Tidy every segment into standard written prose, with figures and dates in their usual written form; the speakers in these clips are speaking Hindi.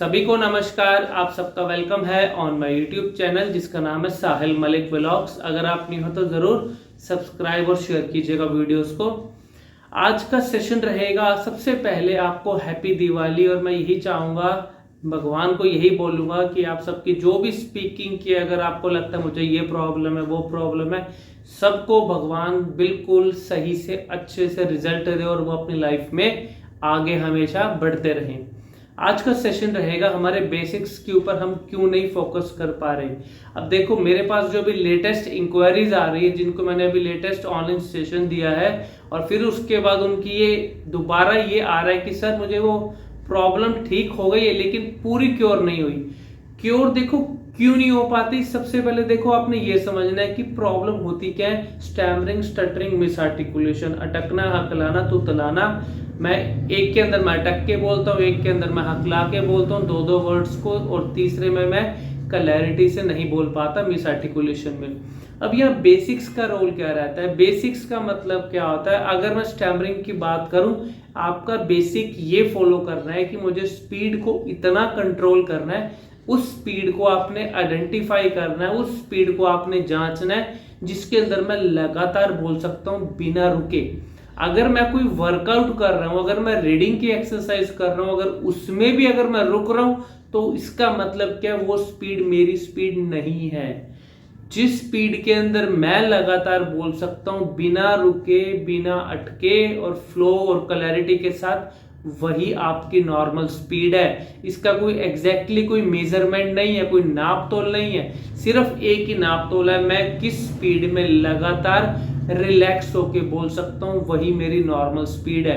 सभी को नमस्कार। आप सबका वेलकम है ऑन माय यूट्यूब चैनल जिसका नाम है साहिल मलिक व्लॉग्स। अगर आप नहीं हो तो ज़रूर सब्सक्राइब और शेयर कीजिएगा वीडियोस को। आज का सेशन रहेगा, सबसे पहले आपको हैप्पी दिवाली। और मैं यही चाहूँगा, भगवान को यही बोलूँगा कि आप सबकी जो भी स्पीकिंग की, अगर आपको लगता है मुझे ये प्रॉब्लम है वो प्रॉब्लम है, सबको भगवान बिल्कुल सही से अच्छे से रिजल्ट दे और वो अपनी लाइफ में आगे हमेशा बढ़ते रहें। आज का सेशन रहेगा हमारे बेसिक्स के ऊपर, हम क्यों नहीं फोकस कर पा रहे। अब देखो, मेरे पास जो भी लेटेस्ट इंक्वायरीज आ रही है, जिनको मैंने अभी लेटेस्ट ऑनलाइन सेशन दिया है, और फिर उसके बाद उनकी ये दोबारा ये आ रहा है कि सर मुझे वो प्रॉब्लम ठीक हो गई है लेकिन पूरी क्योर नहीं हुई। क्योर देखो क्यों नहीं हो पाती। सबसे पहले देखो, आपने ये समझना है कि प्रॉब्लम होती क्या है। स्टैमरिंग, स्टटरिंग, मिस आर्टिकुलेशन, अटकना, हकलाना, तुतलाना। मैं एक के अंदर मैं अटक के बोलता हूँ, एक के अंदर मैं हकला के बोलता हूँ, दो वर्ड्स को, और तीसरे में मैं क्लैरिटी से नहीं बोल पाता, मिस आर्टिकुलेशन में। अब यहाँ बेसिक्स का रोल क्या रहता है। बेसिक्स का मतलब क्या होता है, अगर मैं स्टैमरिंग की बात करूं, आपका बेसिक ये फॉलो करना है कि मुझे स्पीड को इतना कंट्रोल करना है, उस स्पीड को आपने आइडेंटिफाई करना है, उस स्पीड को आपने जांचना है जिसके अंदर मैं लगातार बोल सकता हूँ बिना रुके। अगर मैं कोई वर्कआउट कर रहा हूं, अगर मैं रीडिंग की एक्सरसाइज कर रहा हूं, अगर उसमें भी अगर मैं रुक रहा हूं, तो इसका मतलब क्या, वो स्पीड मेरी स्पीड नहीं है। जिस स्पीड के अंदर मैं लगातार बोल सकता हूं बिना रुके, बिना अटके, और फ्लो और क्लैरिटी के साथ, वही आपकी नॉर्मल स्पीड है। इसका कोई एग्जैक्टली कोई मेजरमेंट नहीं है, कोई नाप तोल नहीं है, सिर्फ एक ही नाप तोल है। मैं किस स्पीड में लगातार रिलैक्स होके बोल सकता हूँ, वही मेरी नॉर्मल स्पीड है।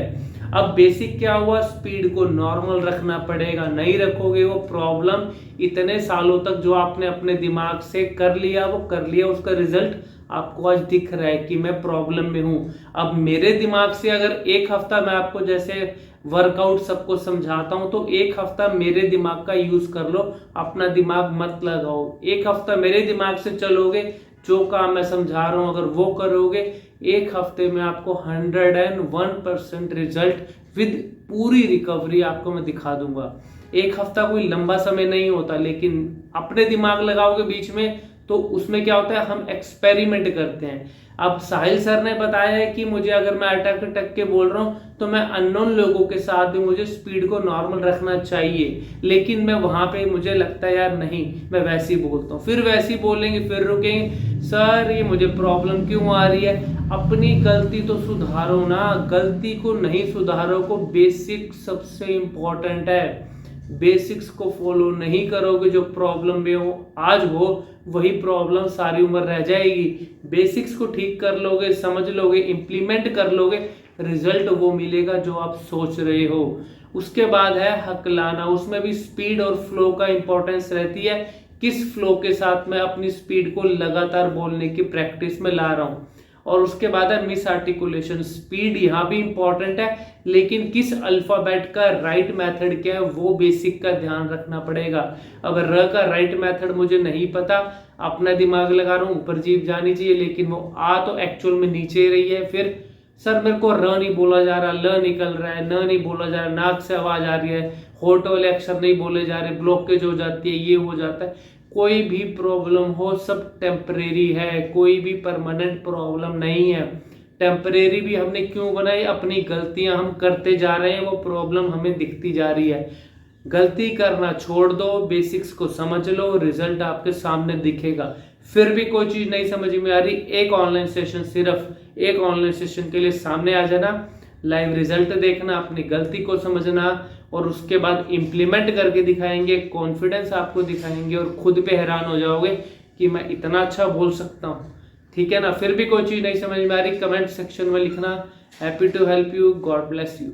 अब बेसिक क्या हुआ, स्पीड को नॉर्मल रखना पड़ेगा। नहीं रखोगे, वो प्रॉब्लम इतने सालों तक जो आपने अपने दिमाग से कर लिया, वो कर लिया, उसका रिजल्ट आपको आज दिख रहा है कि मैं प्रॉब्लम में हूं। अब मेरे दिमाग से अगर एक हफ्ता मैं आपको जैसे वर्कआउट सबको समझाता हूं, तो एक हफ्ता मेरे दिमाग का यूज कर लो, अपना दिमाग मत लगाओ। एक हफ्ता मेरे दिमाग से चलोगे, जो काम मैं समझा रहा हूं अगर वो करोगे, एक हफ्ते में आपको 101% रिजल्ट विद पूरी रिकवरी आपको मैं दिखा दूंगा। एक हफ्ता कोई लंबा समय नहीं होता, लेकिन अपने दिमाग लगाओगे बीच में, तो उसमें क्या होता है, हम एक्सपेरिमेंट करते हैं। अब साहिल सर ने बताया है कि मुझे अगर मैं अटक के बोल रहा हूं, तो मैं अननोन लोगों के साथ भी मुझे स्पीड को नॉर्मल रखना चाहिए, लेकिन मैं वहां पे मुझे लगता है यार नहीं, मैं वैसे ही बोलता हूँ, फिर वैसे ही बोलेंगे, फिर रुकेंगे, सर ये मुझे प्रॉब्लम क्यों आ रही है। अपनी गलती तो सुधारो ना, गलती को नहीं सुधारो को। बेसिक सबसे इंपॉर्टेंट है। बेसिक्स को फॉलो नहीं करोगे, जो प्रॉब्लम में हो आज हो, वही प्रॉब्लम सारी उम्र रह जाएगी। बेसिक्स को ठीक कर लोगे, समझ लोगे, इंप्लीमेंट कर लोगे, रिजल्ट वो मिलेगा जो आप सोच रहे हो। उसके बाद है हकलाना। उसमें भी स्पीड और फ्लो का इंपॉर्टेंस रहती है। किस फ्लो के साथ मैं अपनी स्पीड को लगातार बोलने की प्रैक्टिस में ला रहा हूँ। और उसके बाद है मिस आर्टिकुलेशन। स्पीड यहाँ भी इंपॉर्टेंट है, लेकिन किस अल्फाबेट का राइट मेथड क्या है, वो बेसिक का ध्यान रखना पड़ेगा। अगर र का राइट मेथड मुझे नहीं पता, अपना दिमाग लगा रहा हूँ, ऊपर जीभ जानी चाहिए, लेकिन वो आ तो एक्चुअल में नीचे रही है। फिर सर मेरे को र नहीं बोला जा रहा, ल निकल रहा है, न नहीं बोला जा रहा, नाक से आवाज आ रही है, होठ वाले अक्षर नहीं बोले जा रहे, ब्लॉकेज हो जाती है, ये हो जाता है। कोई भी प्रॉब्लम हो, सब टेम्परेरी है, कोई भी परमानेंट प्रॉब्लम नहीं है। टेम्परेरी भी हमने क्यों बनाई, अपनी गलतियां हम करते जा रहे हैं, वो प्रॉब्लम हमें दिखती जा रही है। गलती करना छोड़ दो, बेसिक्स को समझ लो, रिजल्ट आपके सामने दिखेगा। फिर भी कोई चीज नहीं समझ में आ रही, एक ऑनलाइन सेशन, सिर्फ एक ऑनलाइन सेशन के लिए सामने आ जाना, लाइव रिजल्ट देखना, अपनी गलती को समझना, और उसके बाद इंप्लीमेंट करके दिखाएंगे, कॉन्फिडेंस आपको दिखाएंगे, और खुद पे हैरान हो जाओगे कि मैं इतना अच्छा बोल सकता हूँ। ठीक है ना। फिर भी कोई चीज नहीं समझ में आ रही, कमेंट सेक्शन में लिखना। Happy to help you, God bless you.